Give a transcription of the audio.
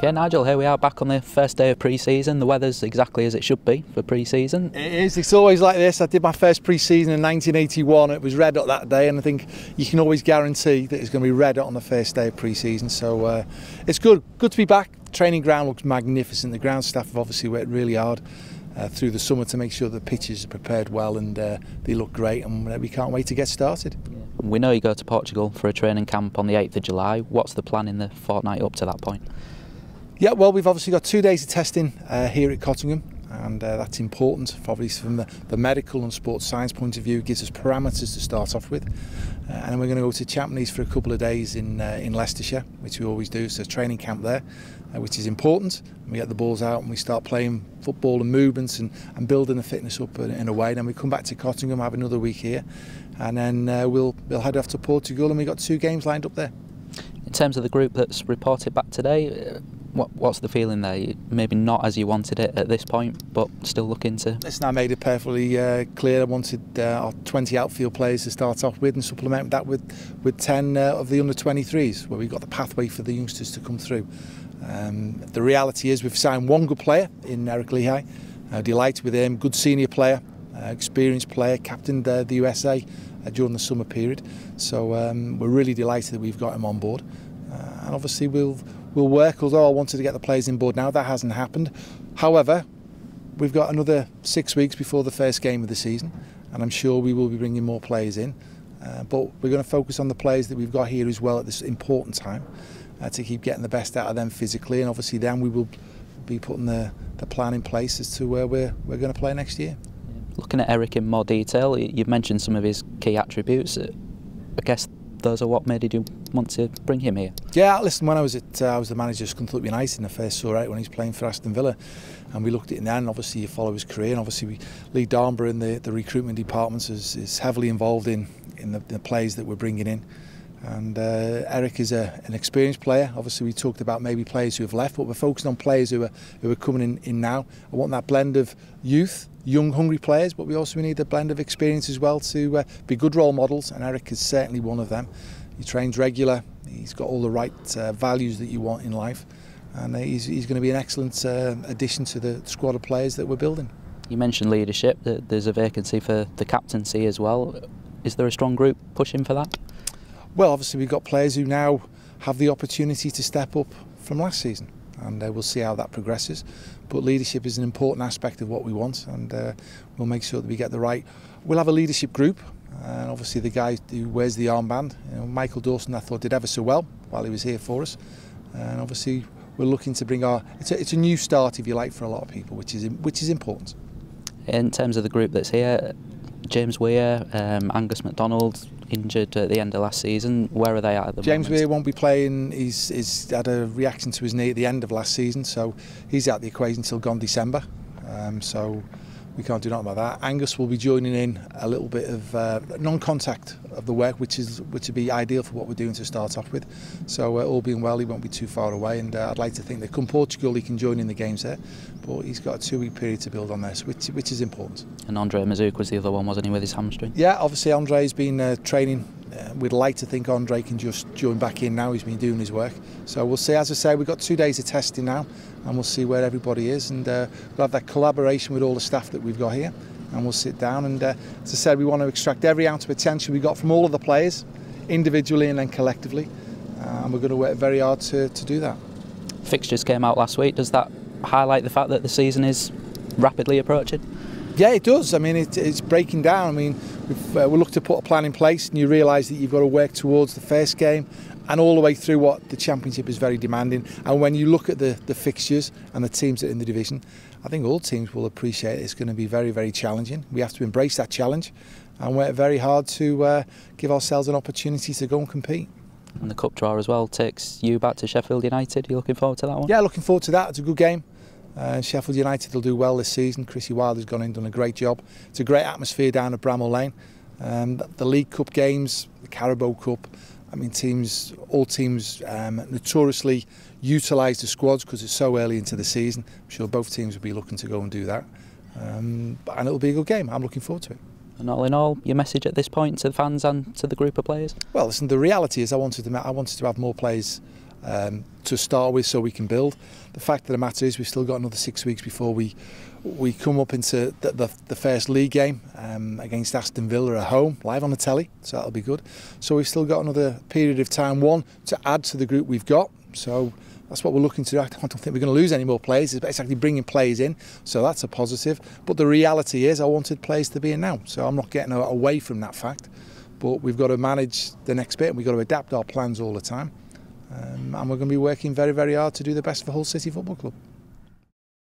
Okay, Nigel, here we are back on the first day of pre-season. The weather's exactly as it should be for pre-season. It is. It's always like this. I did my first pre-season in 1981. It was red hot that day, and I think you can always guarantee that it's going to be red hot on the first day of pre-season. So it's good to be back. Training ground looks magnificent. The ground staff have obviously worked really hard through the summer to make sure the pitches are prepared well, and they look great, and we can't wait to get started. We know you go to Portugal for a training camp on the 8th of July. What's the plan in the fortnight up to that point? Yeah, well, we've obviously got 2 days of testing here at Cottingham, and that's important, obviously, from the medical and sports science point of view. It gives us parameters to start off with, and then we're going to go to Champneys for a couple of days in Leicestershire, which we always do. So a training camp there, which is important. We get the balls out and we start playing football and movements and building the fitness up in a way. Then we come back to Cottingham, have another week here, and then we'll head off to Portugal, and we've got 2 games lined up there. In terms of the group that's reported back today, what's the feeling there? Maybe not as you wanted it at this point, but still looking to... Listen, I made it perfectly clear. I wanted our 20 outfield players to start off with and supplement that with 10 of the under-23s, where we've got the pathway for the youngsters to come through. The reality is we've signed one good player in Eric Lehigh. Delighted with him, good senior player, experienced player, captained the USA during the summer period. So we're really delighted that we've got him on board. And obviously we'll work, although I wanted to get the players in board now, that hasn't happened. However, we've got another 6 weeks before the first game of the season, and I'm sure we will be bringing more players in. But we're going to focus on the players that we've got here as well at this important time, to keep getting the best out of them physically, and obviously then we will be putting the plan in place as to where we're going to play next year. Looking at Eric in more detail, you've mentioned some of his key attributes. I guess those are what made you want to bring him here? Yeah, listen, when I was the manager of Scunthorpe United, and I first saw Eric when he was playing for Aston Villa, and we looked at it then, and obviously you follow his career, and obviously Lee Darnborough in the recruitment departments is heavily involved in the players that we're bringing in. And Eric is an experienced player. Obviously we talked about maybe players who have left, but we're focusing on players who are coming in now. I want that blend of youth, young, hungry players, but we also need a blend of experience as well to be good role models, and Eric is certainly one of them. He trains regular, he's got all the right values that you want in life, and he's going to be an excellent addition to the squad of players that we're building. You mentioned leadership, that there's a vacancy for the captaincy as well. Is there a strong group pushing for that? Well, obviously we've got players who now have the opportunity to step up from last season, and we'll see how that progresses. But leadership is an important aspect of what we want, and we'll make sure that we get the right... We'll have a leadership group, and obviously the guy who wears the armband, Michael Dawson, I thought did ever so well while he was here for us, and obviously we're looking to bring our... It's a new start, if you like, for a lot of people, which is important. In terms of the group that's here, James Weir, Angus MacDonald, injured at the end of last season. Where are they at the moment? James Weir won't be playing. He's had a reaction to his knee at the end of last season, so he's out the equation until gone December. So we can't do nothing about that. Angus will be joining in a little bit of non-contact of the work, which would be ideal for what we're doing to start off with. So all being well, he won't be too far away, and I'd like to think that come Portugal he can join in the games there, but he's got a 2-week period to build on this, which is important. And Andre Mazouk was the other one, wasn't he, with his hamstring? Yeah, obviously Andre's been training. We'd like to think Andre can just join back in now. He's been doing his work, so we'll see. As I say, we've got 2 days of testing now, and we'll see where everybody is, and we'll have that collaboration with all the staff that we've got here, and we'll sit down, and as I said, we want to extract every ounce of potential we got from all of the players, individually and then collectively, and we're going to work very hard to do that. Fixtures came out last week. Does that highlight the fact that the season is rapidly approaching? Yeah, it does. I mean, it's breaking down. I mean, we look to put a plan in place, and you realise that you've got to work towards the first game and all the way through what the Championship is very demanding. And when you look at the fixtures and the teams that are in the division, I think all teams will appreciate it's going to be very, very challenging. We have to embrace that challenge and work very hard to give ourselves an opportunity to go and compete. And the cup draw as well takes you back to Sheffield United. Are you looking forward to that one? Yeah, looking forward to that. It's a good game. Sheffield United will do well this season. Chrissy Wilder's gone in and done a great job. It's a great atmosphere down at Bramall Lane. The League Cup games, the Carabao Cup, I mean, all teams notoriously utilise the squads because it's so early into the season. I'm sure both teams will be looking to go and do that. And it'll be a good game. I'm looking forward to it. And all in all, your message at this point to the fans and to the group of players? Well, listen, the reality is I wanted to have more players to start with, so we can build. The fact of the matter is we've still got another 6 weeks before we come up into the first league game against Aston Villa at home, live on the telly, so that'll be good. So we've still got another period of time, one, to add to the group we've got. So that's what we're looking to do. I don't think we're going to lose any more players. It's actually bringing players in, so that's a positive. But the reality is I wanted players to be in now, so I'm not getting away from that fact. But we've got to manage the next bit, and we've got to adapt our plans all the time. And we're going to be working very, very hard to do the best for Hull City Football Club.